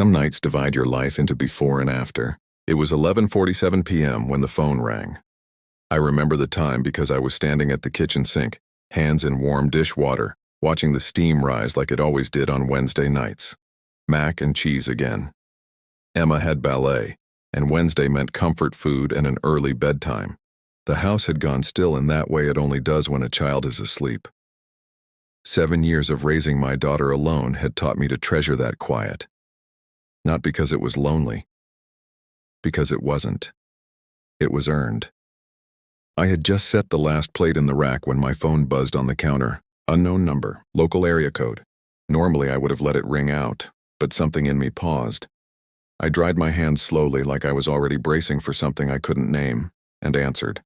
Some nights divide your life into before and after. It was 11:47 p.m. when the phone rang. I remember the time because I was standing at the kitchen sink, hands in warm dish water, watching the steam rise like it always did on Wednesday nights. Mac and cheese again. Emma had ballet, and Wednesday meant comfort food and an early bedtime. The house had gone still in that way it only does when a child is asleep. 7 years of raising my daughter alone had taught me to treasure that quiet. Not because it was lonely. Because it wasn't. It was earned. I had just set the last plate in the rack when my phone buzzed on the counter. Unknown number, local area code. Normally I would have let it ring out, but something in me paused. I dried my hands slowly like I was already bracing for something I couldn't name, and answered.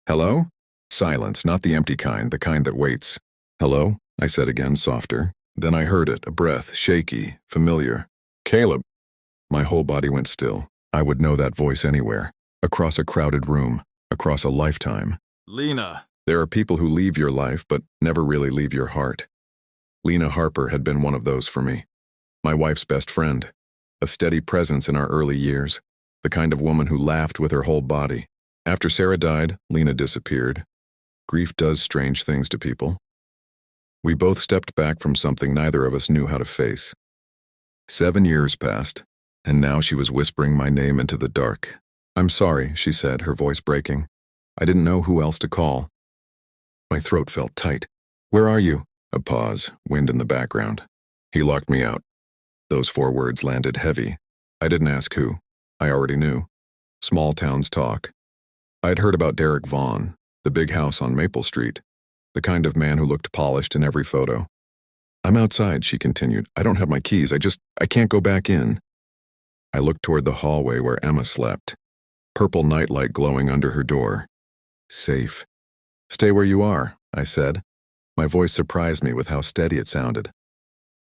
Hello? Silence, not the empty kind, the kind that waits. Hello? I said again, softer. Then I heard it, a breath, shaky, familiar. Caleb. My whole body went still. I would know that voice anywhere. Across a crowded room. Across a lifetime. Lena. There are people who leave your life but never really leave your heart. Lena Harper had been one of those for me. My wife's best friend. A steady presence in our early years. The kind of woman who laughed with her whole body. After Sarah died, Lena disappeared. Grief does strange things to people. We both stepped back from something neither of us knew how to face. 7 years passed, and now she was whispering my name into the dark. I'm sorry, she said, her voice breaking. I didn't know who else to call. My throat felt tight. Where are you? A pause, wind in the background. He locked me out. Those 4 words landed heavy. I didn't ask who. I already knew. Small towns talk. I'd heard about Derek Vaughn, the big house on Maple Street, the kind of man who looked polished in every photo. I'm outside, she continued. I don't have my keys. I can't go back in. I looked toward the hallway where Emma slept. Purple nightlight glowing under her door. Safe. Stay where you are, I said. My voice surprised me with how steady it sounded.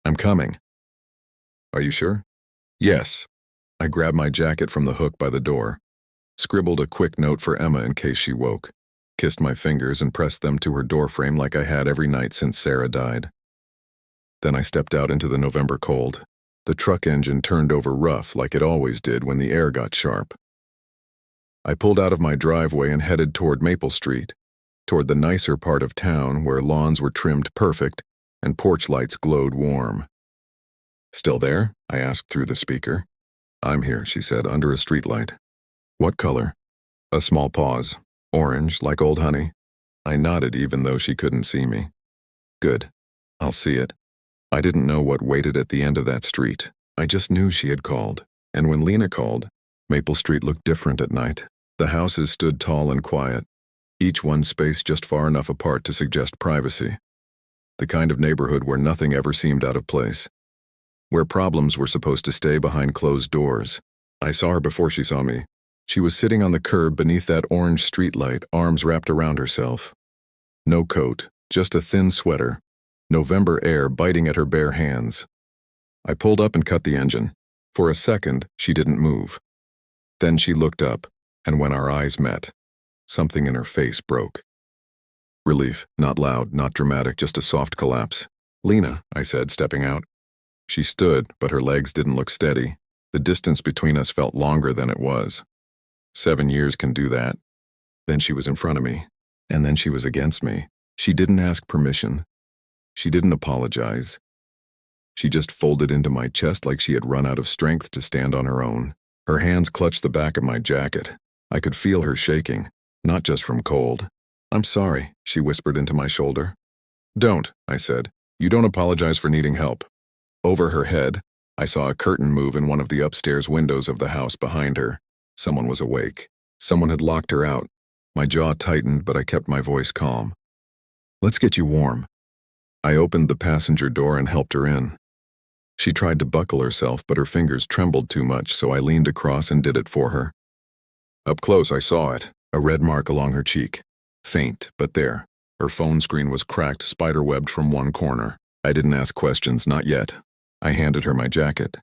I'm coming. Are you sure? Yes. I grabbed my jacket from the hook by the door, scribbled a quick note for Emma in case she woke, kissed my fingers and pressed them to her doorframe like I had every night since Sarah died. Then I stepped out into the November cold. The truck engine turned over rough like it always did when the air got sharp. I pulled out of my driveway and headed toward Maple Street, toward the nicer part of town where lawns were trimmed perfect and porch lights glowed warm. Still there? I asked through the speaker. I'm here, she said, under a streetlight. What color? A small pause. Orange, like old honey. I nodded even though she couldn't see me. Good. I'll see it. I didn't know what waited at the end of that street. I just knew she had called. And when Lena called, Maple Street looked different at night. The houses stood tall and quiet, each one spaced just far enough apart to suggest privacy. The kind of neighborhood where nothing ever seemed out of place. Where problems were supposed to stay behind closed doors. I saw her before she saw me. She was sitting on the curb beneath that orange streetlight, arms wrapped around herself. No coat, just a thin sweater. November air biting at her bare hands. I pulled up and cut the engine. For a second, she didn't move. Then she looked up, and when our eyes met, something in her face broke. Relief, not loud, not dramatic, just a soft collapse. Lena, I said, stepping out. She stood, but her legs didn't look steady. The distance between us felt longer than it was. 7 years can do that. Then she was in front of me, and then she was against me. She didn't ask permission. She didn't apologize. She just folded into my chest like she had run out of strength to stand on her own. Her hands clutched the back of my jacket. I could feel her shaking, not just from cold. I'm sorry, she whispered into my shoulder. Don't, I said. You don't apologize for needing help. Over her head, I saw a curtain move in one of the upstairs windows of the house behind her. Someone was awake. Someone had locked her out. My jaw tightened, but I kept my voice calm. Let's get you warm. I opened the passenger door and helped her in. She tried to buckle herself, but her fingers trembled too much, so I leaned across and did it for her. Up close, I saw it, a red mark along her cheek. Faint, but there. Her phone screen was cracked, spiderwebbed from one corner. I didn't ask questions, not yet. I handed her my jacket.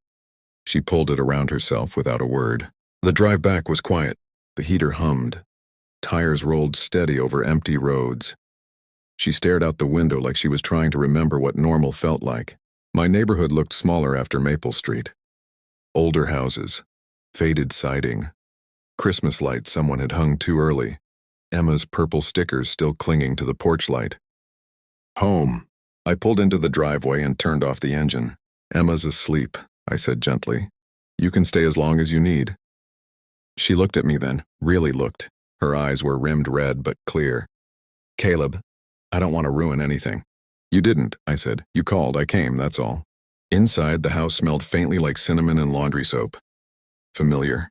She pulled it around herself without a word. The drive back was quiet. The heater hummed. Tires rolled steady over empty roads. She stared out the window like she was trying to remember what normal felt like. My neighborhood looked smaller after Maple Street. Older houses, faded siding, Christmas lights someone had hung too early, Emma's purple stickers still clinging to the porch light. Home. I pulled into the driveway and turned off the engine. Emma's asleep, I said gently. You can stay as long as you need. She looked at me then, really looked. Her eyes were rimmed red but clear. Caleb, I don't want to ruin anything. You didn't, I said. You called, I came, that's all. Inside, the house smelled faintly like cinnamon and laundry soap. Familiar.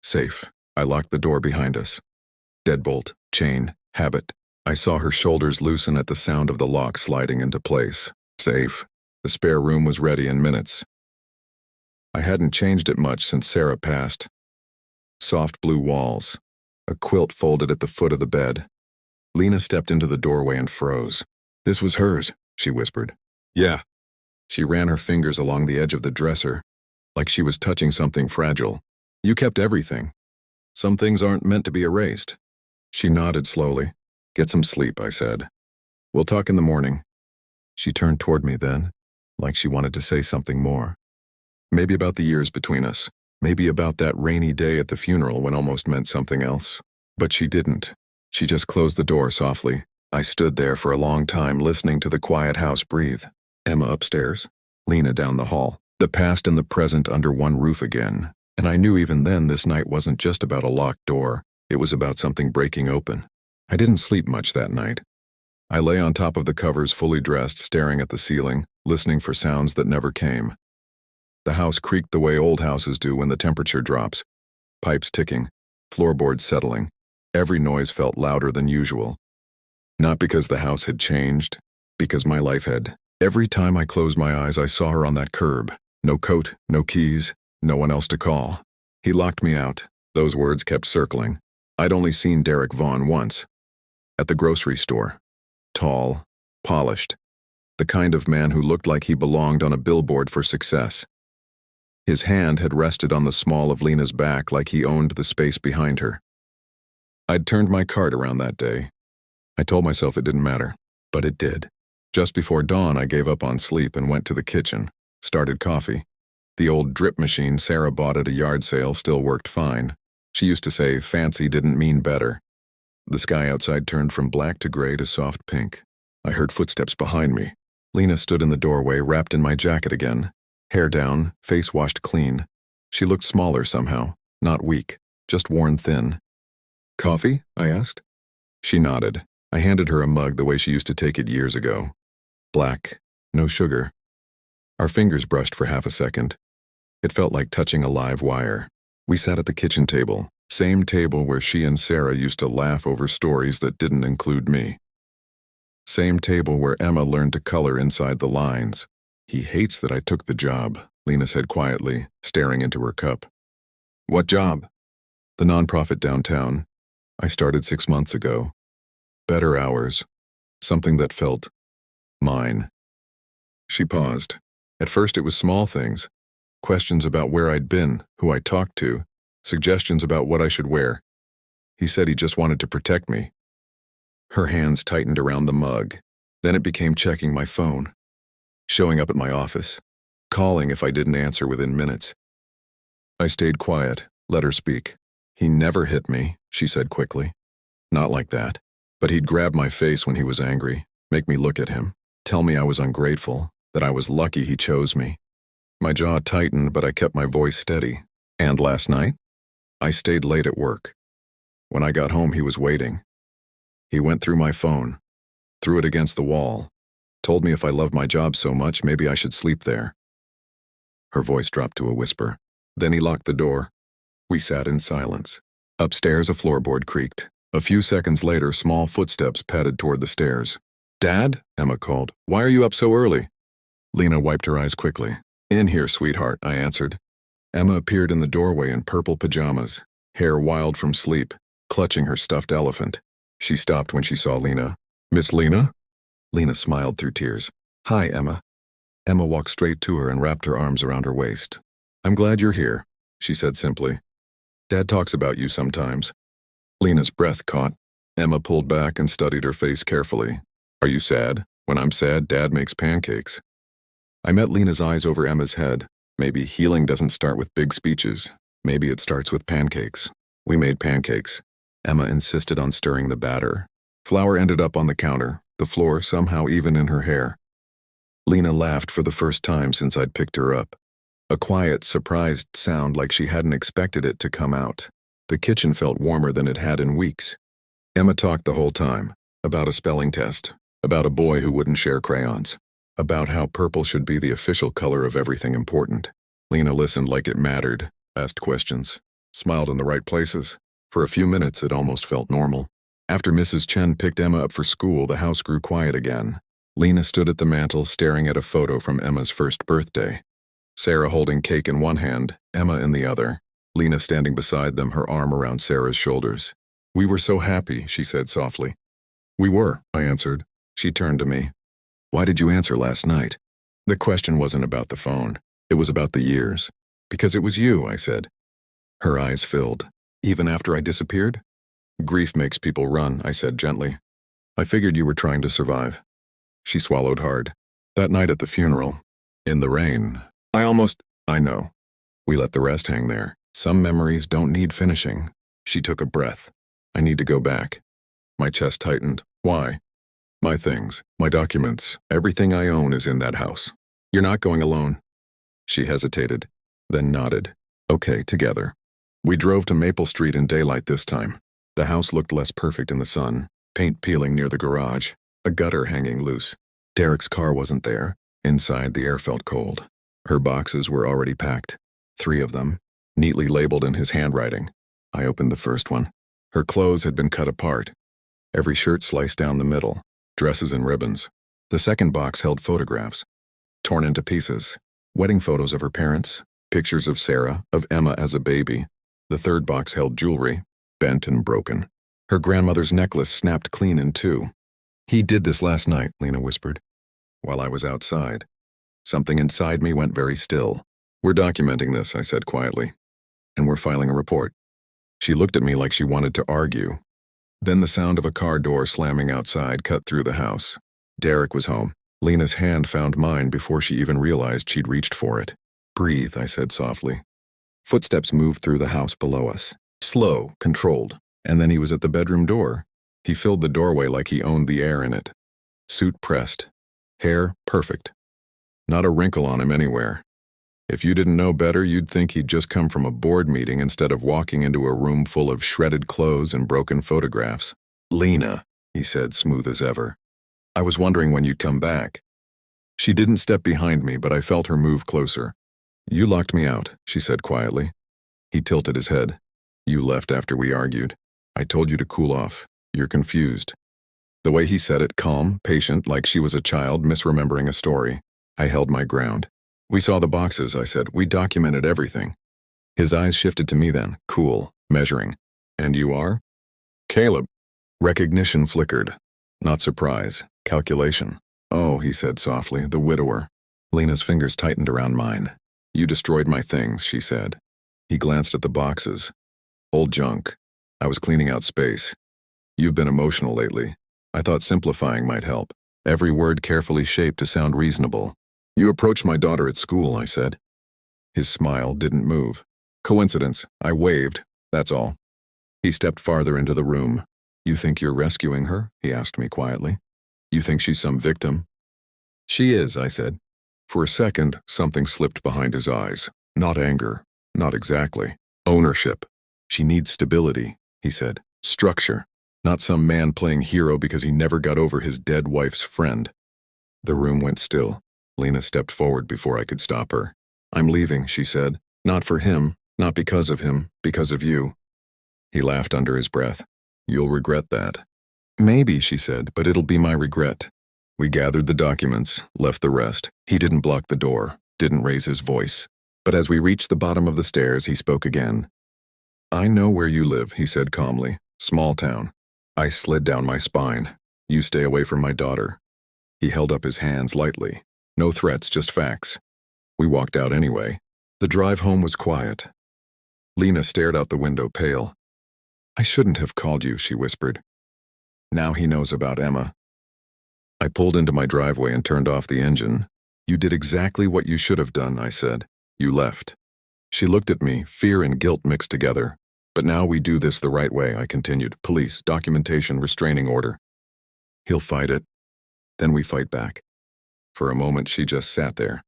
Safe. I locked the door behind us. Deadbolt, chain, habit. I saw her shoulders loosen at the sound of the lock sliding into place. Safe. The spare room was ready in minutes. I hadn't changed it much since Sarah passed. Soft blue walls. A quilt folded at the foot of the bed. Lena stepped into the doorway and froze. This was hers, she whispered. Yeah. She ran her fingers along the edge of the dresser, like she was touching something fragile. You kept everything. Some things aren't meant to be erased. She nodded slowly. Get some sleep, I said. We'll talk in the morning. She turned toward me then, like she wanted to say something more. Maybe about the years between us. Maybe about that rainy day at the funeral when almost meant something else. But she didn't. She just closed the door softly. I stood there for a long time listening to the quiet house breathe. Emma upstairs, Lena down the hall. The past and the present under one roof again. And I knew even then this night wasn't just about a locked door. It was about something breaking open. I didn't sleep much that night. I lay on top of the covers fully dressed, staring at the ceiling, listening for sounds that never came. The house creaked the way old houses do when the temperature drops. Pipes ticking, floorboards settling. Every noise felt louder than usual. Not because the house had changed, because my life had. Every time I closed my eyes, I saw her on that curb. No coat, no keys, no one else to call. He locked me out. Those words kept circling. I'd only seen Derek Vaughn once. At the grocery store. Tall, polished. The kind of man who looked like he belonged on a billboard for success. His hand had rested on the small of Lena's back like he owned the space behind her. I'd turned my cart around that day. I told myself it didn't matter, but it did. Just before dawn, I gave up on sleep and went to the kitchen, started coffee. The old drip machine Sarah bought at a yard sale still worked fine. She used to say fancy didn't mean better. The sky outside turned from black to gray to soft pink. I heard footsteps behind me. Lena stood in the doorway, wrapped in my jacket again. Hair down, face washed clean. She looked smaller somehow, not weak, just worn thin. Coffee? I asked. She nodded. I handed her a mug the way she used to take it years ago. Black, no sugar. Our fingers brushed for half a second. It felt like touching a live wire. We sat at the kitchen table, same table where she and Sarah used to laugh over stories that didn't include me. Same table where Emma learned to color inside the lines. He hates that I took the job, Lena said quietly, staring into her cup. What job? The nonprofit downtown. I started 6 months ago. Better hours. Something that felt mine. She paused. At first it was small things. Questions about where I'd been, who I talked to, suggestions about what I should wear. He said he just wanted to protect me. Her hands tightened around the mug. Then it became checking my phone. Showing up at my office. Calling if I didn't answer within minutes. I stayed quiet, let her speak. He never hit me, she said quickly. Not like that. But he'd grab my face when he was angry, make me look at him, tell me I was ungrateful, that I was lucky he chose me. My jaw tightened, but I kept my voice steady. And last night? I stayed late at work. When I got home, he was waiting. He went through my phone, threw it against the wall, told me if I loved my job so much, maybe I should sleep there. Her voice dropped to a whisper. Then he locked the door. We sat in silence. Upstairs, a floorboard creaked. A few seconds later, small footsteps padded toward the stairs. Dad? Emma called. Why are you up so early? Lena wiped her eyes quickly. In here, sweetheart, I answered. Emma appeared in the doorway in purple pajamas, hair wild from sleep, clutching her stuffed elephant. She stopped when she saw Lena. Miss Lena? Lena smiled through tears. Hi, Emma. Emma walked straight to her and wrapped her arms around her waist. I'm glad you're here, she said simply. Dad talks about you sometimes. Lena's breath caught. Emma pulled back and studied her face carefully. Are you sad? When I'm sad, Dad makes pancakes. I met Lena's eyes over Emma's head, Maybe healing doesn't start with big speeches. Maybe it starts with pancakes. We made pancakes. Emma insisted on stirring the batter. Flour ended up on the counter, the floor somehow even in her hair. Lena laughed for the first time since I'd picked her up. A quiet, surprised sound like she hadn't expected it to come out. The kitchen felt warmer than it had in weeks. Emma talked the whole time, about a spelling test, about a boy who wouldn't share crayons, about how purple should be the official color of everything important. Lena listened like it mattered, asked questions, smiled in the right places. For a few minutes, it almost felt normal. After Mrs. Chen picked Emma up for school, the house grew quiet again. Lena stood at the mantel staring at a photo from Emma's first birthday. Sarah holding cake in one hand, Emma in the other. Lena standing beside them, her arm around Sarah's shoulders. "We were so happy," she said softly. "We were," I answered. She turned to me. "Why did you answer last night?" The question wasn't about the phone. It was about the years. "Because it was you," I said. Her eyes filled. "Even after I disappeared?" "Grief makes people run," I said gently. "I figured you were trying to survive." She swallowed hard. "That night at the funeral, in the rain, I know." We let the rest hang there. Some memories don't need finishing. She took a breath. "I need to go back." My chest tightened. "Why?" "My things, my documents, everything I own is in that house." "You're not going alone." She hesitated, then nodded. "Okay, together." We drove to Maple Street in daylight this time. The house looked less perfect in the sun, paint peeling near the garage, a gutter hanging loose. Derek's car wasn't there. Inside, the air felt cold. Her boxes were already packed, 3 of them, neatly labeled in his handwriting. I opened the first one. Her clothes had been cut apart. Every shirt sliced down the middle, dresses and ribbons. The second box held photographs, torn into pieces. Wedding photos of her parents, pictures of Sarah, of Emma as a baby. The third box held jewelry, bent and broken. Her grandmother's necklace snapped clean in 2. "He did this last night," Lena whispered. While I was outside, something inside me went very still. "We're documenting this," I said quietly. "And we're filing a report." She looked at me like she wanted to argue. Then the sound of a car door slamming outside cut through the house. Derek was home. Lena's hand found mine before she even realized she'd reached for it. "Breathe," I said softly. Footsteps moved through the house below us. Slow, controlled. And then he was at the bedroom door. He filled the doorway like he owned the air in it. Suit pressed. Hair perfect. Not a wrinkle on him anywhere. If you didn't know better, you'd think he'd just come from a board meeting instead of walking into a room full of shredded clothes and broken photographs. "Lena," he said, smooth as ever. "I was wondering when you'd come back." She didn't step behind me, but I felt her move closer. "You locked me out," she said quietly. He tilted his head. "You left after we argued. I told you to cool off. You're confused." The way he said it, calm, patient, like she was a child misremembering a story. I held my ground. "We saw the boxes," I said. "We documented everything." His eyes shifted to me then, cool, measuring. "And you are?" "Caleb." Recognition flickered. Not surprise, calculation. "Oh," he said softly, "the widower." Lena's fingers tightened around mine. "You destroyed my things," she said. He glanced at the boxes. "Old junk. I was cleaning out space. You've been emotional lately. I thought simplifying might help." Every word carefully shaped to sound reasonable. "You approached my daughter at school," I said. His smile didn't move. "Coincidence. I waved. That's all." He stepped farther into the room. "You think you're rescuing her?" he asked me quietly. "You think she's some victim?" "She is," I said. For a second, something slipped behind his eyes. Not anger. Not exactly. Ownership. "She needs stability," he said. "Structure. Not some man playing hero because he never got over his dead wife's friend." The room went still. Lena stepped forward before I could stop her. "I'm leaving," she said. "Not for him, not because of him, because of you." He laughed under his breath. "You'll regret that." "Maybe," she said, "but it'll be my regret." We gathered the documents, left the rest. He didn't block the door, didn't raise his voice. But as we reached the bottom of the stairs, he spoke again. "I know where you live," he said calmly. "Small town." I slid down my spine. "You stay away from my daughter." He held up his hands lightly. No threats, just facts. We walked out anyway. The drive home was quiet. Lena stared out the window, pale. "I shouldn't have called you," she whispered. "Now he knows about Emma." I pulled into my driveway and turned off the engine. "You did exactly what you should have done," I said. You left. She looked at me, fear and guilt mixed together. But now we do this the right way, I continued. Police, documentation, restraining order. He'll fight it. Then we fight back. For a moment, she just sat there.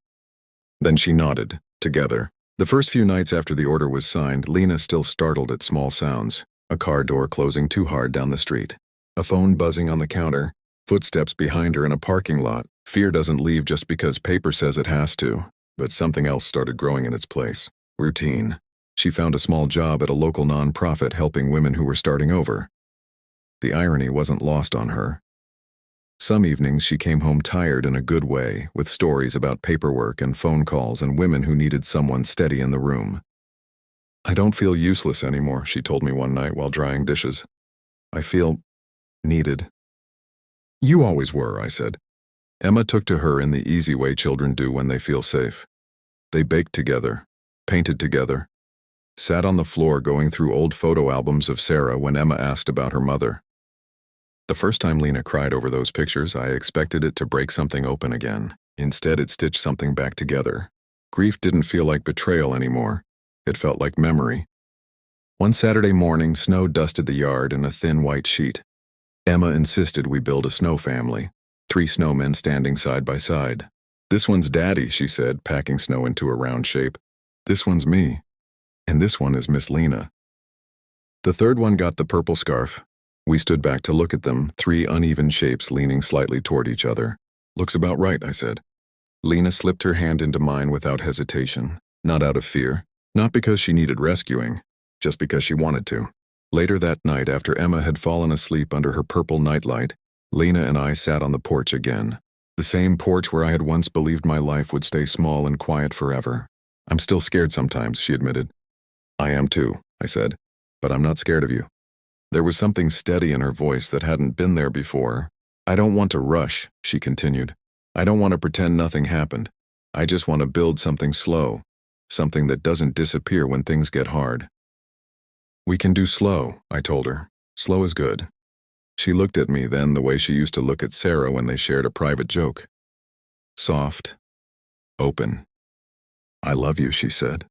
Then she nodded, together. The first few nights after the order was signed, Lena still startled at small sounds. A car door closing too hard down the street. A phone buzzing on the counter. Footsteps behind her in a parking lot. Fear doesn't leave just because paper says it has to. But something else started growing in its place. Routine. She found a small job at a local non-profit helping women who were starting over. The irony wasn't lost on her. Some evenings she came home tired in a good way, with stories about paperwork and phone calls and women who needed someone steady in the room. I don't feel useless anymore, she told me one night while drying dishes. I feel needed. You always were, I said. Emma took to her in the easy way children do when they feel safe. They baked together, painted together, sat on the floor going through old photo albums of Sarah when Emma asked about her mother. The first time Lena cried over those pictures, I expected it to break something open again. Instead, it stitched something back together. Grief didn't feel like betrayal anymore. It felt like memory. One Saturday morning, snow dusted the yard in a thin white sheet. Emma insisted we build a snow family, 3 snowmen standing side by side. This one's Daddy, she said, packing snow into a round shape. This one's me. And this one is Miss Lena. The third one got the purple scarf. We stood back to look at them, 3 uneven shapes leaning slightly toward each other. Looks about right, I said. Lena slipped her hand into mine without hesitation, not out of fear, not because she needed rescuing, just because she wanted to. Later that night, after Emma had fallen asleep under her purple nightlight, Lena and I sat on the porch again. The same porch where I had once believed my life would stay small and quiet forever. I'm still scared sometimes, she admitted. I am too, I said, but I'm not scared of you. There was something steady in her voice that hadn't been there before. I don't want to rush, she continued. I don't want to pretend nothing happened. I just want to build something slow, something that doesn't disappear when things get hard. We can do slow, I told her. Slow is good. She looked at me then the way she used to look at Sarah when they shared a private joke. Soft, open. I love you, she said.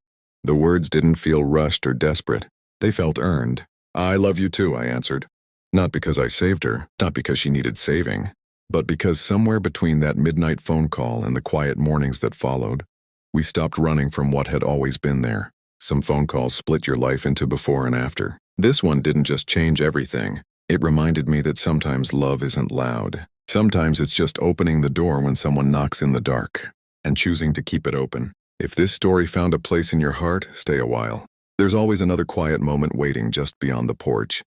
The words didn't feel rushed or desperate. They felt earned. I love you too, I answered. Not because I saved her, not because she needed saving, but because somewhere between that midnight phone call and the quiet mornings that followed, we stopped running from what had always been there. Some phone calls split your life into before and after. This one didn't just change everything. It reminded me that sometimes love isn't loud. Sometimes it's just opening the door when someone knocks in the dark, and choosing to keep it open. If this story found a place in your heart, stay a while. There's always another quiet moment waiting just beyond the porch.